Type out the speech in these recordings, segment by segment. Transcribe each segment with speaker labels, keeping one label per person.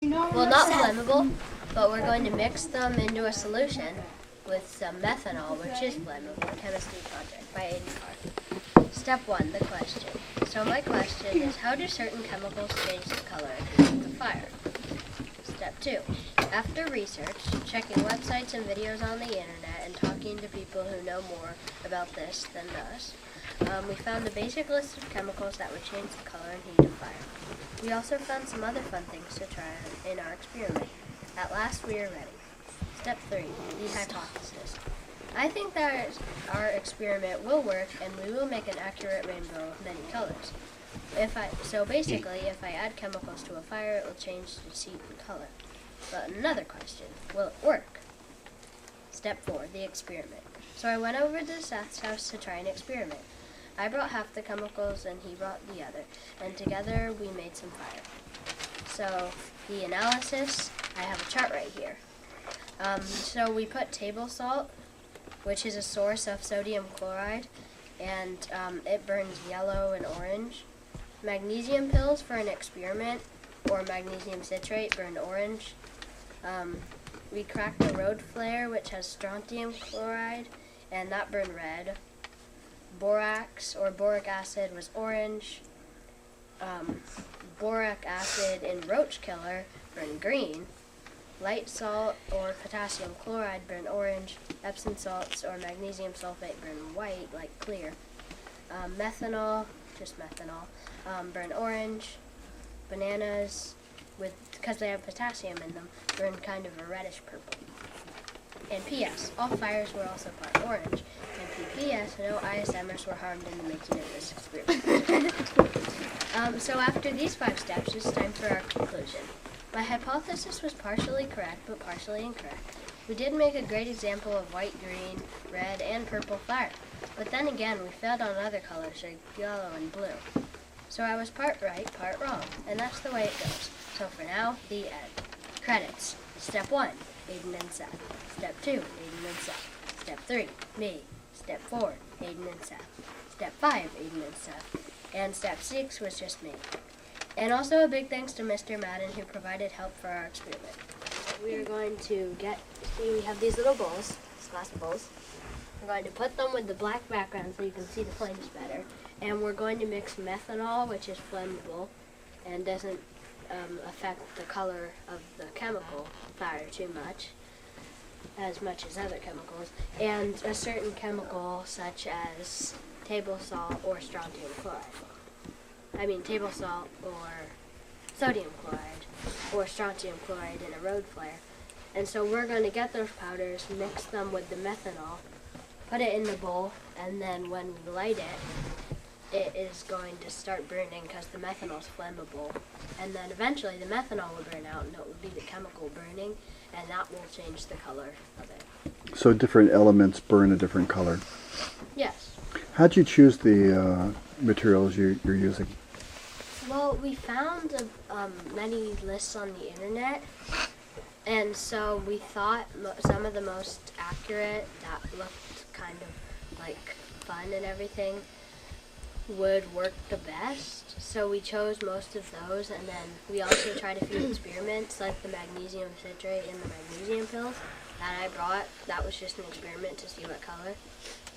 Speaker 1: Well, not flammable, but we're going to mix them into a solution with some methanol, which is flammable. Chemistry project by AidanSeth. Step 1, the question. So my question is, how do certain chemicals change the color of the fire? Step 2, after research, checking websites and videos on the internet and talking to people who know more about this than us, we found a basic list of chemicals that would change the color and heat of fire. We also found some other fun things to try in our experiment. At last, we are ready. Step 3, the hypothesis. I think that our experiment will work and we will make an accurate rainbow of many colors. If I add chemicals to a fire, it will change its heat and color. But another question, will it work? Step 4, the experiment. So I went over to Seth's house to try an experiment. I brought half the chemicals and he brought the other, and together we made some fire. So the analysis, I have a chart right here. So we put table salt, which is a source of sodium chloride, and it burns yellow and orange. Magnesium pills for an experiment, or magnesium citrate, burn orange. We cracked a road flare, which has strontium chloride, and that burned red. Borax, or boric acid, was orange. Boric acid in roach killer burned green. Light salt, or potassium chloride, burned orange. Epsom salts, or magnesium sulfate, burned white, like clear. Methanol, just methanol, burn orange. Bananas, because they have potassium in them, burn kind of a reddish purple. And P.S. all fires were also part orange. And P.P.S. no ISMers were harmed in the making of this experiment. So after these 5 steps, it's time for our conclusion. My hypothesis was partially correct, but partially incorrect. We did make a great example of white, green, red, and purple fire. But then again, we failed on other colors, like yellow and blue. So I was part right, part wrong. And that's the way it goes. So for now, the end. Credits. Step 1, AidanSeth. Step 2, AidanSeth. Step 3, me. Step 4, AidanSeth. Step 5, AidanSeth. And step 6 was just me. And also a big thanks to Mr. Madden, who provided help for our experiment. We are going to we have these little bowls, these glass bowls. We're going to put them with the black background so you can see the flames better. And we're going to mix methanol, which is flammable and doesn't affect the color of the chemical fire too much as other chemicals, and a certain chemical such as table salt or strontium chloride. I mean table salt or sodium chloride or strontium chloride in a road flare. And so we're going to get those powders, mix them with the methanol, put it in the bowl, and then when we light it is going to start burning because the methanol is flammable. And then eventually the methanol will burn out and it will be the chemical burning, and that will change the color of it.
Speaker 2: So different elements burn a different color.
Speaker 1: Yes.
Speaker 2: How'd you choose the materials you're using?
Speaker 1: Well, we found many lists on the internet, and so we thought some of the most accurate that looked kind of like fun and everything would work the best. So we chose most of those, and then we also tried a few experiments like the magnesium citrate and the magnesium pills that I brought. That was just an experiment to see what color,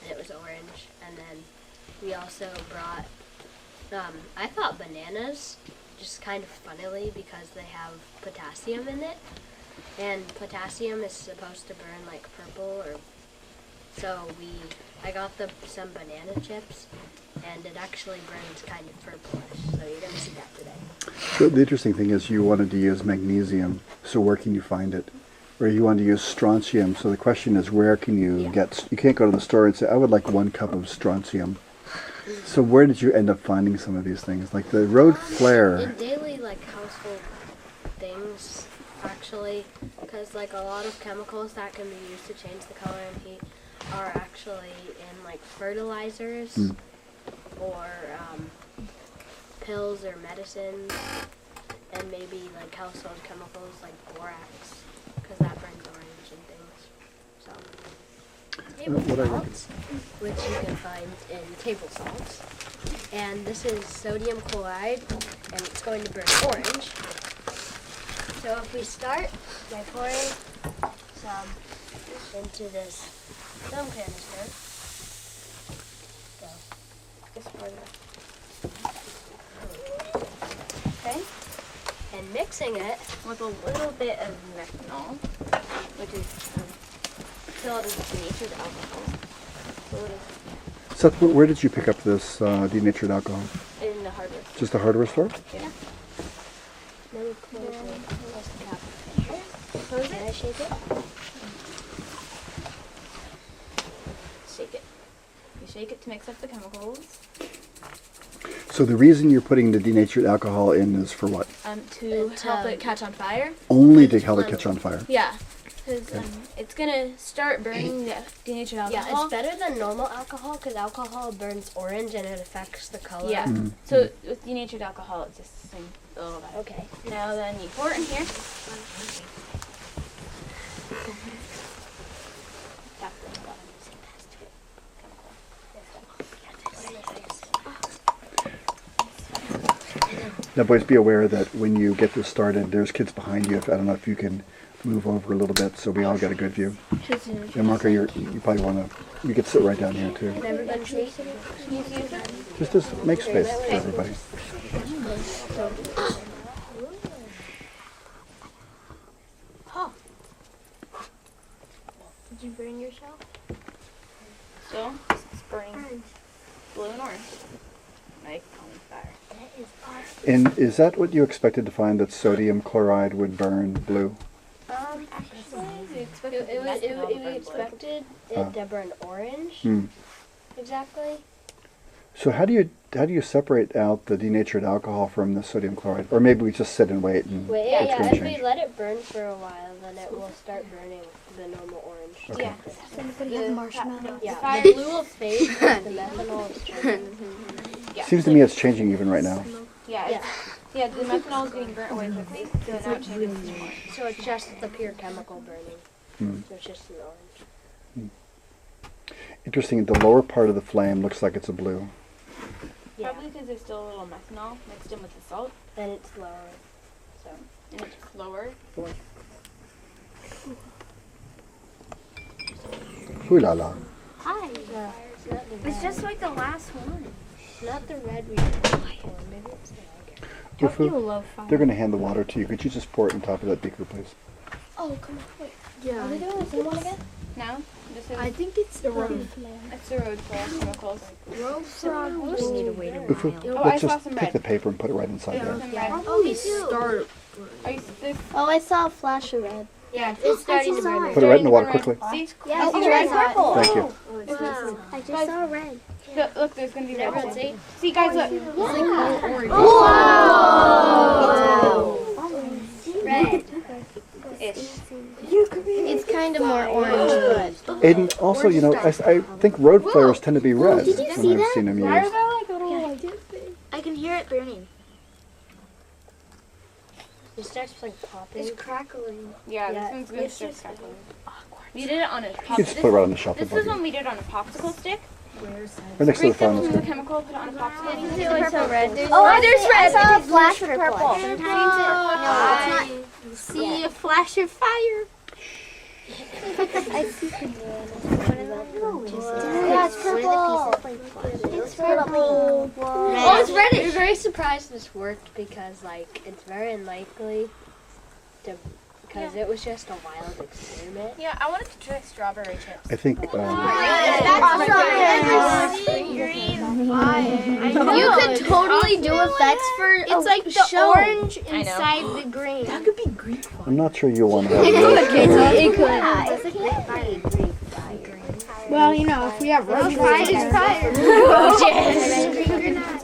Speaker 1: and it was orange. And then we also brought I thought bananas, just kind of funnily because they have potassium in it, and potassium is supposed to burn like purple, so I got some banana chips, and it actually burns kind of purplish, so you're going to see that today.
Speaker 2: So the interesting thing is you wanted to use magnesium, so where can you find it? Or you wanted to use strontium, so the you can't go to the store and say, I would like 1 cup of strontium. So where did you end up finding some of these things? Like the road flare?
Speaker 1: In daily, household things, actually, because, a lot of chemicals that can be used to change the color and heat are actually in, fertilizers or pills or medicines, and maybe, household chemicals like borax, because that burns orange and things, so. Table salts, which you can find in table salts. And this is sodium chloride, and it's going to burn orange. So if we start by pouring some into this film canister, so
Speaker 3: Just pour it.
Speaker 1: okay, and mixing it
Speaker 3: With a little bit of methanol, which is still denatured alcohol. So it
Speaker 2: Seth, where did you pick up this denatured alcohol?
Speaker 3: is in the hardware store.
Speaker 2: Just a hardware store?
Speaker 3: Yeah.
Speaker 1: then we close the cap.
Speaker 3: Close
Speaker 1: Can I
Speaker 3: it.
Speaker 1: shake it?
Speaker 3: Shake it. You shake it to mix up the chemicals.
Speaker 2: So the reason you're putting the denatured alcohol in is for what?
Speaker 3: To help it catch on fire.
Speaker 2: Only to help it catch on fire.
Speaker 3: Yeah. Because it's gonna start burning the denatured
Speaker 1: Yeah,
Speaker 3: alcohol.
Speaker 1: it's better than normal alcohol because alcohol burns orange and it affects the color.
Speaker 3: Yeah. So with denatured alcohol, it's just the same a little bit.
Speaker 1: Okay.
Speaker 3: Now then, you pour it in here. Tap the bottom.
Speaker 2: Now, boys, be aware that when you get this started, there's kids behind you. I don't know if you can move over a little bit so we all get a good view. And Marco, you probably want to, you could sit right down here too.
Speaker 1: Can everybody see?
Speaker 2: Just make space for everybody.
Speaker 1: Oh. Did you burn yourself?
Speaker 3: So, it's burning blue and orange. Like on fire.
Speaker 1: That is awesome.
Speaker 2: And is that what you expected to find, that sodium chloride would burn blue?
Speaker 3: Actually, we expected
Speaker 1: We
Speaker 3: methanol to burn blue.
Speaker 1: expected it to burn orange.
Speaker 2: Hmm.
Speaker 1: Exactly.
Speaker 2: So how do you separate out the denatured alcohol from the sodium chloride? Or maybe we just sit and wait and
Speaker 1: Wait,
Speaker 2: it's
Speaker 1: yeah,
Speaker 2: going
Speaker 1: if
Speaker 2: to
Speaker 1: we
Speaker 2: change.
Speaker 1: let it burn for a while, then it will start burning the normal orange.
Speaker 2: Okay.
Speaker 3: Yeah.
Speaker 4: Anybody have marshmallows?
Speaker 1: Yeah,
Speaker 3: Fire.
Speaker 1: the blue will fade, but the methanol is changing.
Speaker 3: Yeah.
Speaker 2: Seems to me it's changing even right now.
Speaker 3: Yeah.
Speaker 1: Yeah.
Speaker 3: Yeah, the methanol is getting burnt away quickly, so now it changes to orange.
Speaker 1: So it's just the pure chemical burning.
Speaker 2: Hmm.
Speaker 1: So it's just an orange.
Speaker 2: Interesting, the lower part of the flame looks like it's a blue.
Speaker 1: Yeah.
Speaker 3: Probably because there's still a little methanol mixed in with the salt,
Speaker 1: And it's lower. So
Speaker 3: and it's lower.
Speaker 2: Ooh la la.
Speaker 4: Hi.
Speaker 1: it's not the red.
Speaker 4: It's just like the last one.
Speaker 1: Not the red we did before. Maybe it's the lager.
Speaker 4: Don't you
Speaker 2: Wufu,
Speaker 4: love fire?
Speaker 2: they're going to hand the water to you. Could you just pour it on top of that beaker, please?
Speaker 1: Oh, come on, wait.
Speaker 4: Yeah.
Speaker 1: Are we doing the same one again?
Speaker 3: Now, this is
Speaker 4: I think it's the road.
Speaker 3: it's the road for chemicals.
Speaker 4: We just need to wait a
Speaker 2: Wufu,
Speaker 4: while.
Speaker 3: Oh, I
Speaker 2: let's
Speaker 3: saw
Speaker 2: just
Speaker 3: some
Speaker 2: take
Speaker 3: red.
Speaker 2: the paper and put it right inside there.
Speaker 3: Some red.
Speaker 4: Oh, me too. Start.
Speaker 3: Are you, there's,
Speaker 4: Oh, I saw a flash of red.
Speaker 3: yeah,
Speaker 1: It's starting to burn.
Speaker 2: Put it right in the water quickly.
Speaker 3: See?
Speaker 1: Yeah,
Speaker 3: Oh,
Speaker 1: it's
Speaker 3: red.
Speaker 1: purple.
Speaker 2: Thank you.
Speaker 4: Wow. I just saw red.
Speaker 3: Look, there's gonna be red.
Speaker 1: Everyone see?
Speaker 3: See, guys, look.
Speaker 1: Red.
Speaker 4: It's kind of more orange, but.
Speaker 2: Aiden, also, you know, I think road flares tend to be red
Speaker 4: did you
Speaker 2: when
Speaker 4: see
Speaker 2: I've
Speaker 4: that?
Speaker 2: seen them
Speaker 3: Why are
Speaker 2: used.
Speaker 3: there like little
Speaker 4: I can hear it burning.
Speaker 1: It starts like popping.
Speaker 4: It's crackling.
Speaker 3: Yeah,
Speaker 1: Yeah,
Speaker 3: this one's gonna
Speaker 1: it's
Speaker 3: start
Speaker 1: just
Speaker 3: crackling. We did it on a
Speaker 2: You
Speaker 3: pop.
Speaker 2: can just put it right on the shelf.
Speaker 3: This is when we did it on a popsicle stick.
Speaker 2: Right next to the
Speaker 3: Drink some
Speaker 2: phone.
Speaker 3: of the chemical, put it on a popsicle.
Speaker 4: There's red. I saw a flash
Speaker 1: of
Speaker 4: of
Speaker 1: purple.
Speaker 4: purple. Sometimes no, it's not. See a flash of fire. I see
Speaker 1: Yeah, it's purple.
Speaker 4: It's purple.
Speaker 1: Oh, it's reddish. We're very surprised this worked because, like, it's very unlikely to, because it was just a wild experiment.
Speaker 3: Yeah, I wanted to try strawberry chips.
Speaker 2: I think,
Speaker 4: You could totally do effects for it's like the orange
Speaker 3: I know.
Speaker 4: inside the green. That could be green.
Speaker 2: I'm not sure you'll want to have road flare.
Speaker 4: It could. Well, you know, if we have road fire, it's fire.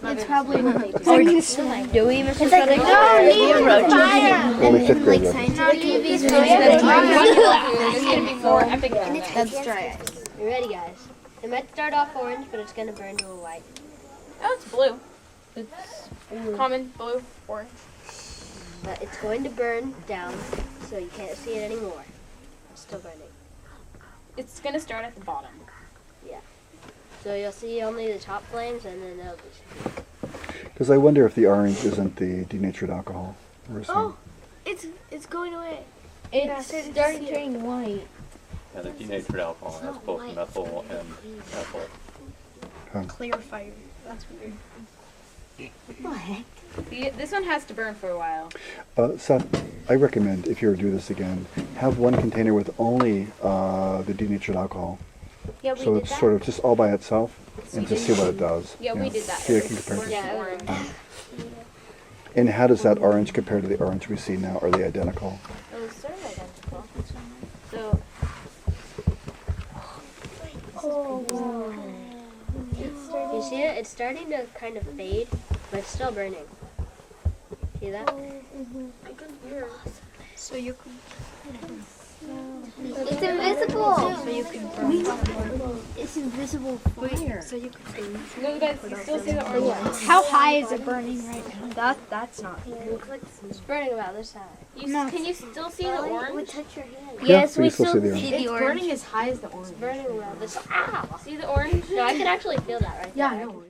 Speaker 4: It's probably what they do.
Speaker 1: Do we even
Speaker 4: It's like, no, need fire.
Speaker 2: Only fifth grade. though.
Speaker 4: No, UV's
Speaker 3: This is gonna be more epic.
Speaker 4: That's dry.
Speaker 1: You ready, guys? It might start off orange, but it's gonna burn to a white.
Speaker 3: Oh, it's blue. It's common blue, orange.
Speaker 1: But it's going to burn down, so you can't see it anymore. It's still burning.
Speaker 3: It's gonna start at the bottom.
Speaker 1: So you'll see only the top flames, and then they'll be.
Speaker 2: Because I wonder if the orange isn't the denatured alcohol. We're saying.
Speaker 4: It's It's going away.
Speaker 3: It's starting turning white.
Speaker 5: Yeah, the denatured alcohol has both methyl and ethyl.
Speaker 4: Clear fire. That's weird.
Speaker 3: This one has to burn for a while.
Speaker 2: Seth, I recommend if you were to do this again, have one container with only the denatured alcohol.
Speaker 3: Yeah, we
Speaker 2: So
Speaker 3: did
Speaker 2: it's
Speaker 3: that.
Speaker 2: sort of just all by itself and just see what it does.
Speaker 3: Yeah, we did that.
Speaker 2: See, I can compare it.
Speaker 3: Yeah, orange.
Speaker 2: And how does that orange compare to the orange we see now? Are they identical?
Speaker 3: It was sort of identical. So,
Speaker 1: You see it? It's starting to kind of fade, but it's still burning. See that?
Speaker 4: So you can.
Speaker 6: It's invisible.
Speaker 4: So you can burn.
Speaker 6: It's invisible fire.
Speaker 4: So you can.
Speaker 3: no, guys, you still see the orange.
Speaker 4: How high is it burning right now? That's not.
Speaker 1: It's burning about this high.
Speaker 3: Can you still see the orange?
Speaker 6: Touch your hand.
Speaker 2: Yes, we still see the orange.
Speaker 3: It's burning as high as the orange.
Speaker 1: It's burning about this. Ow!
Speaker 3: See the orange?
Speaker 1: No, I can actually feel that right there.
Speaker 4: Yeah, I know.